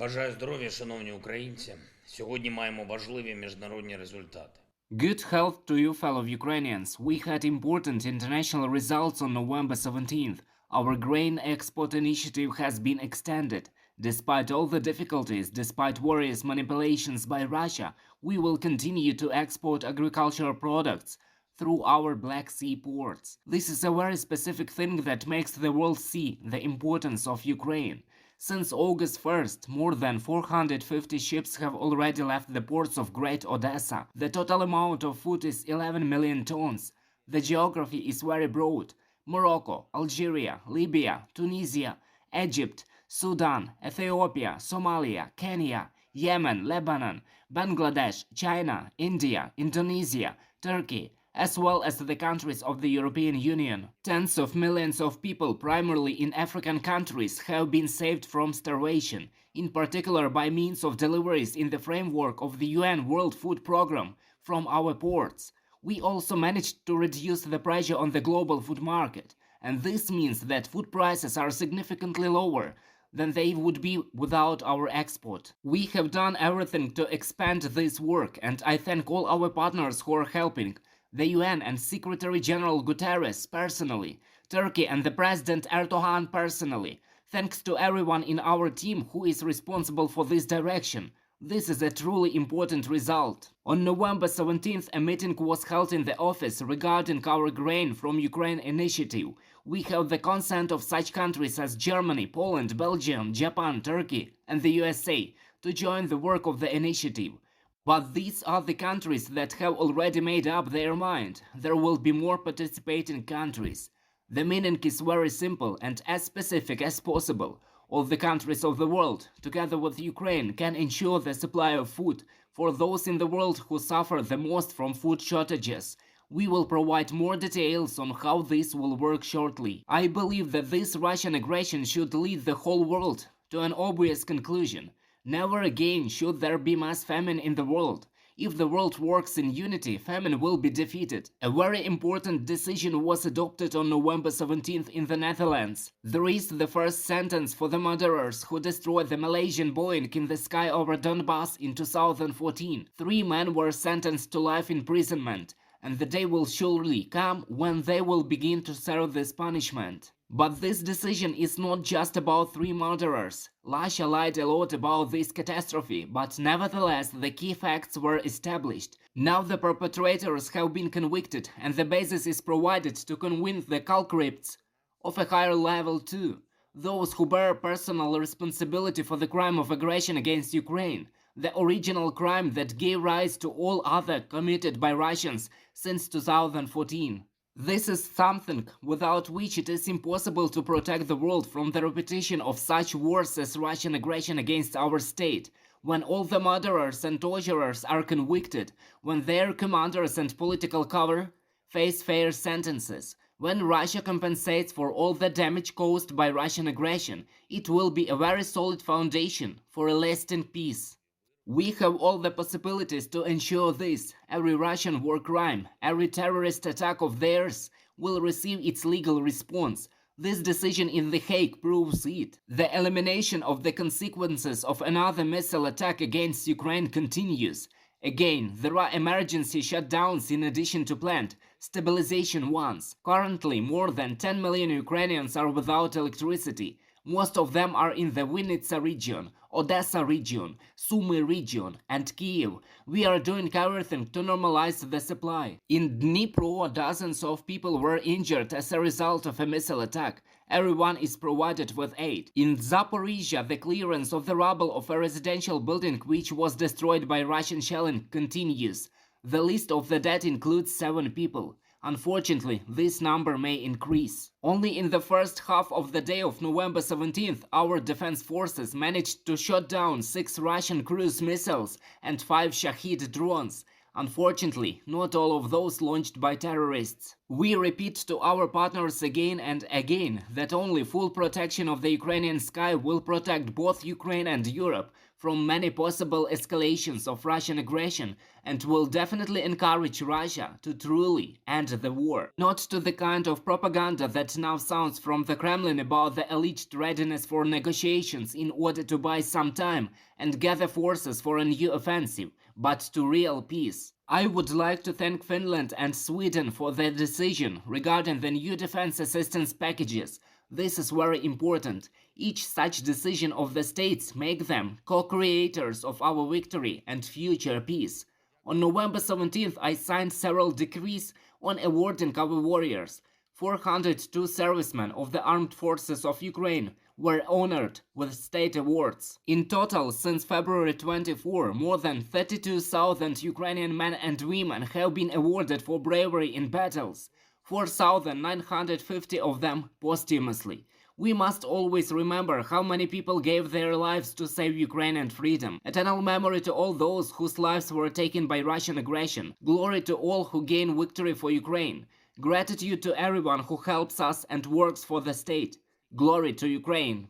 Бажаю здоров'я, шановні українці. Сьогодні маємо важливі міжнародні результати. Good health to you, fellow Ukrainians. We had important international results on November 17th. Our grain export initiative has been extended. Despite all the difficulties, despite various manipulations by Russia, we will continue to export agricultural products through our Black Sea ports. This is a very specific thing that makes the world see the importance of Ukraine. Since August 1st, more than 450 ships have already left the ports of Great Odesa. The total amount of food is 11 million tons. The geography is very broad. Morocco, Algeria, Libya, Tunisia, Egypt, Sudan, Ethiopia, Somalia, Kenya, Yemen, Lebanon, Bangladesh, China, India, Indonesia, Turkey, as well as the countries of the European Union. Tens of millions of people, primarily in African countries, have been saved from starvation, in particular by means of deliveries in the framework of the UN World Food Programme from our ports. We also managed to reduce the pressure on the global food market, and this means that food prices are significantly lower than they would be without our export. We have done everything to expand this work, and I thank all our partners who are helping, the UN and Secretary General Guterres personally, Turkey and the President Erdogan personally. Thanks to everyone in our team who is responsible for this direction. This is a truly important result. On November 17th, a meeting was held in the office regarding our Grain from Ukraine initiative. We have the consent of such countries as Germany, Poland, Belgium, Japan, Turkey, and the USA to join the work of the initiative. But these are the countries that have already made up their mind. There will be more participating countries. The meaning is very simple and as specific as possible. All the countries of the world, together with Ukraine, can ensure the supply of food for those in the world who suffer the most from food shortages. We will provide more details on how this will work shortly. I believe that this Russian aggression should lead the whole world to an obvious conclusion. Never again should there be mass famine in the world. If the world works in unity, famine will be defeated. A very important decision was adopted on November 17th in the Netherlands. There is the first sentence for the murderers who destroyed the Malaysian Boeing in the sky over Donbas in 2014. 3 men were sentenced to life imprisonment, and the day will surely come when they will begin to serve this punishment. But this decision is not just about 3 murderers. Russia lied a lot about this catastrophe, but nevertheless the key facts were established. Now the perpetrators have been convicted, and the basis is provided to convict the culprits of a higher level too. Those who bear personal responsibility for the crime of aggression against Ukraine, the original crime that gave rise to all other committed by Russians since 2014. This is something without which it is impossible to protect the world from the repetition of such wars as Russian aggression against our state. When all the murderers and torturers are convicted, when their commanders and political cover face fair sentences, when Russia compensates for all the damage caused by Russian aggression, it will be a very solid foundation for a lasting peace. We have all the possibilities to ensure this. Every Russian war crime, every terrorist attack of theirs will receive its legal response. This decision in The Hague proves it. The elimination of the consequences of another missile attack against Ukraine continues. Again, there are emergency shutdowns in addition to planned stabilization ones. Currently, more than 10 million Ukrainians are without electricity. Most of them are in the Vinnytsia region, Odessa region, Sumy region, and Kiev. We are doing everything to normalize the supply. In Dnipro, dozens of people were injured as a result of a missile attack. Everyone is provided with aid. In Zaporizhia, the clearance of the rubble of a residential building which was destroyed by Russian shelling continues. The list of the dead includes 7 people. Unfortunately, this number may increase. Only in the first half of the day of November 17th, our defense forces managed to shot down 6 Russian cruise missiles and 5 Shahed drones. Unfortunately, not all of those launched by terrorists. We repeat to our partners again and again that only full protection of the Ukrainian sky will protect both Ukraine and Europe from many possible escalations of Russian aggression and will definitely encourage Russia to truly end the war. Not to the kind of propaganda that now sounds from the Kremlin about the alleged readiness for negotiations in order to buy some time and gather forces for a new offensive, but to real peace. I would like to thank Finland and Sweden for their decision regarding the new defense assistance packages. This is very important. Each such decision of the states make them co-creators of our victory and future peace. On November 17th, I signed several decrees on awarding our warriors. 402 servicemen of the armed forces of Ukraine were honored with state awards. In total, since February 24, more than 32,000 Ukrainian men and women have been awarded for bravery in battles. 4,950 of them posthumously. We must always remember how many people gave their lives to save Ukrainian freedom. Eternal memory to all those whose lives were taken by Russian aggression. Glory to all who gain victory for Ukraine. Gratitude to everyone who helps us and works for the state. Glory to Ukraine.